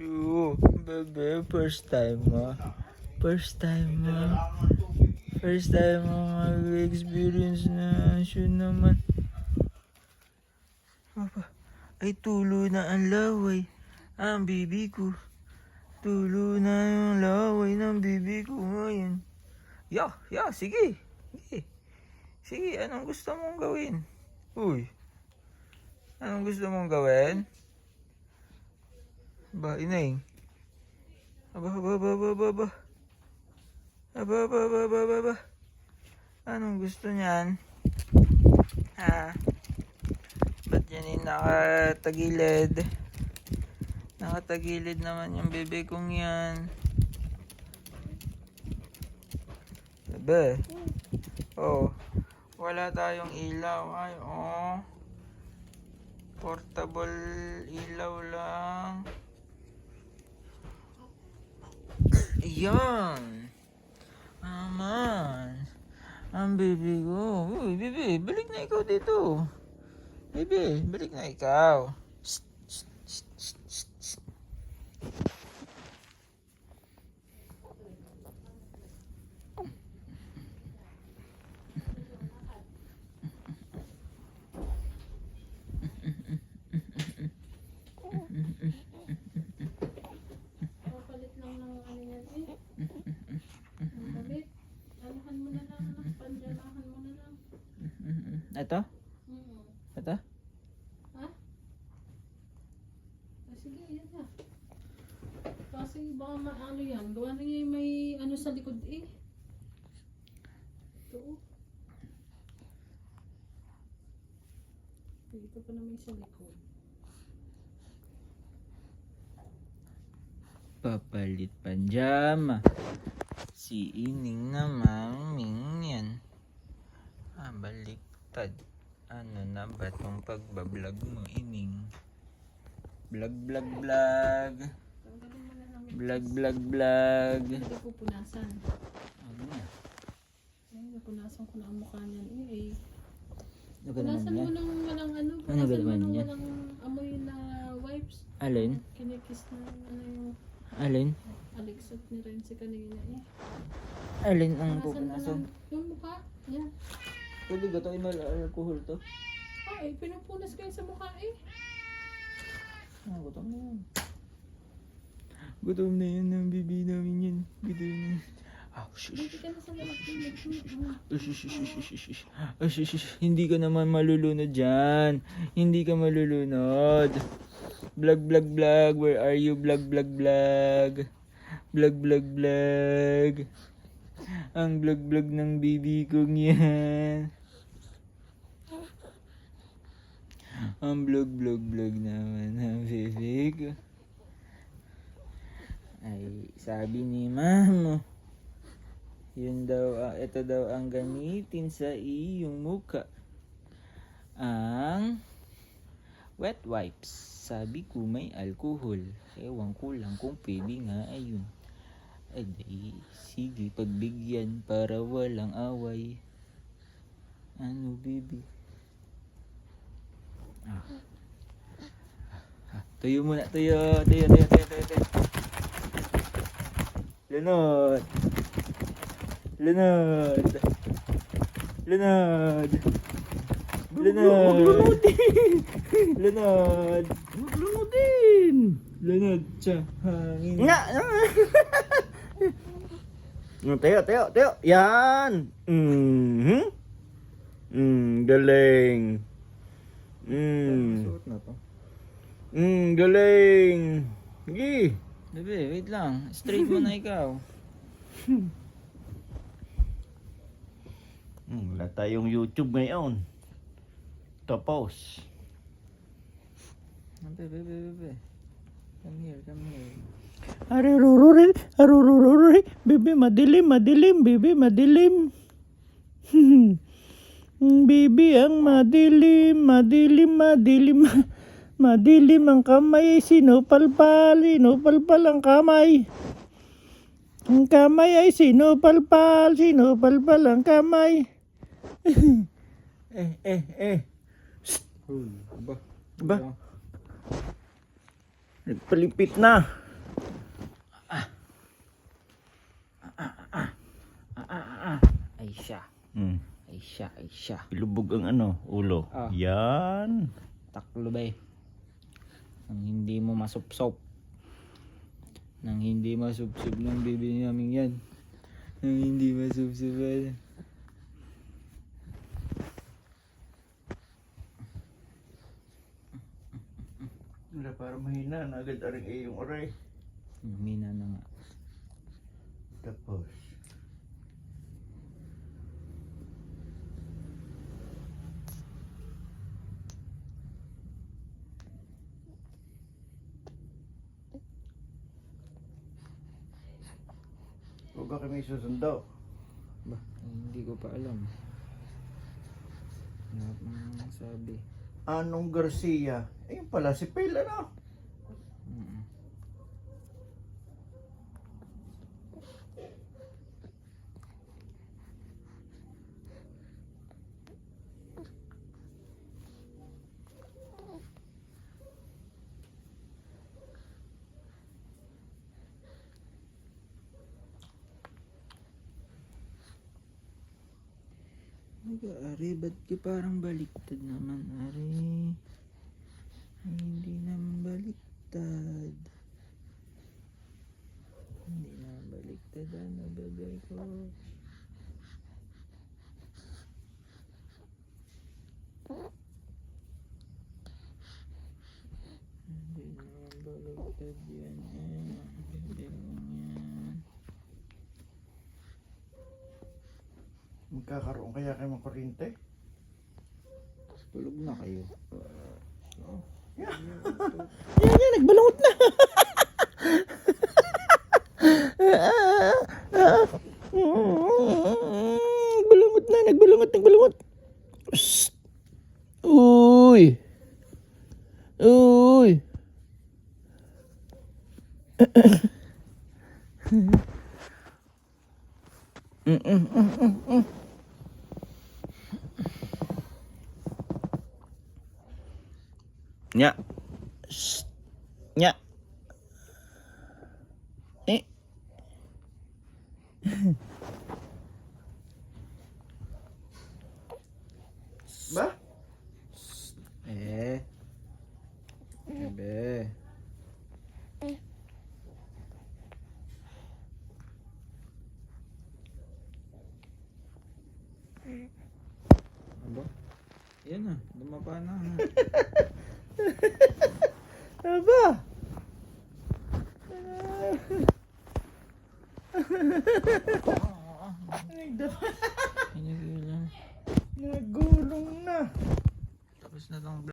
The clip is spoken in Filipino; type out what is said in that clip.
You, bebe, first time mo. First time mo. First time mo mag-experience na siya naman. Papa, ay tulo na ang laway. Ang bibi ko. Tulo na yung laway ng bibi ko ngayon. Sige. Sige. Sige, anong gusto mong gawin? Uy. Anong gusto mong gawin? Ba, inay. Aba. Anong gusto niyan? Ha? Ba't yan yung nakatagilid? Nakatagilid naman yung bebe kong yan. Bebe. Oh. Wala tayong ilaw. Ay, oh. Portable ilaw lang. Ayan. Aman. Ang baby ko. Uy, baby, balik na ikaw dito. Baby, balik na ikaw. Shh. Papalit lang ng ano yan eh. Papalit. Alahan mo na lang. Panjalahan mo na lang. Ito? Mm. Ito? Ha? Sige, yan na. Kasi baka maano yan. Gawa na niya may ano sa likod eh. Ito oh. Dito pa naman sa likod. Papalit panjama. Si Ining naman yan. Baliktad. Ano na ba tong pagbablog mo, Ining? Vlog. Tanggalin mo na lang. Vlog. Hindi ko punasan. Ano na? Ay, napunasan ko na ang mukha niyan eh. Ano ka naman Punasan mo yan? nang walang ano. Ano Punasan ba mo naman nang yan? walang amoy na wipes. Alin? Kinikis na ano yung Alin? aliksot ni Renzi kanina eh. Alin ang Punasan mo pupunasan? lang yung mukha. Yan. Pwede ba ito? Alcohol to? Ay, pinupunas kayo sa mukha eh. Gutom na yan. Gutom na yan ng bibi namin yan. Gutom na yan. Dito ka na sa lalaki. Hindi ka naman malulunod dyan. Hindi ka malulunod. Vlog. Where are you? Vlog. Vlog. Ang vlog ng bibi kong yan. Ang vlog naman ng bibi ko. Ay, sabi ni mama. Yun daw, ito daw ang gamitin sa iyong muka. Ang wet wipes. Sabi ko may alcohol. Ewan ko lang kung pwede nga ayun. Ay, sige, pagbigyan para walang away. Ano, baby? Tuyo muna, tuyo. Lunod. Lunod siya. Hangin. Teo. Yan. Galing. Suot na to. Galing. Sige. Bebe, wait lang. Straight mo na ikaw. Wala tayong YouTube ngayon. Tapos. Bebe. Come here. Arurururin. Bibi, madilim. Bibi, madilim. Bibi, ang madilim. Madilim ang kamay. Sinupalpal ang kamay. Ang kamay ay sinupalpal ang kamay. Ba? Nagpalipit na. Mm. Ay siya. Ilubog ang ano, ulo. Ah. Yan. Taklobay. Nang hindi mo masupsop. Nang hindi masupsop ng bibi namin yan. Nang hindi masupsop. Wala, para mahina na agad aring iyong oray. Mina na nga. Tapos. Huwag ka kami susundo. Ba, hindi ko pa alam. Wala pang sabi. Anong Garcia? Ayun pala, si Pela na. Mm. Ari, ba't ka parang baliktad naman, Ari? Ay, hindi naman baliktad. Hindi naman baliktad, ano, bebe ko? Hindi naman baliktad yan, bebe ko yan. Magkakaroon kaya kayo ng kuryente? Tulog na kayo. Yeah. Yan, nagbalungot na. Nagbalungot. Psst. Uy. Nya. Shh. Nya. Ba? Bebe. Aba? Yan na, dumapa na. Aba? Hinigil lang. Nagulong na. Tapos na tong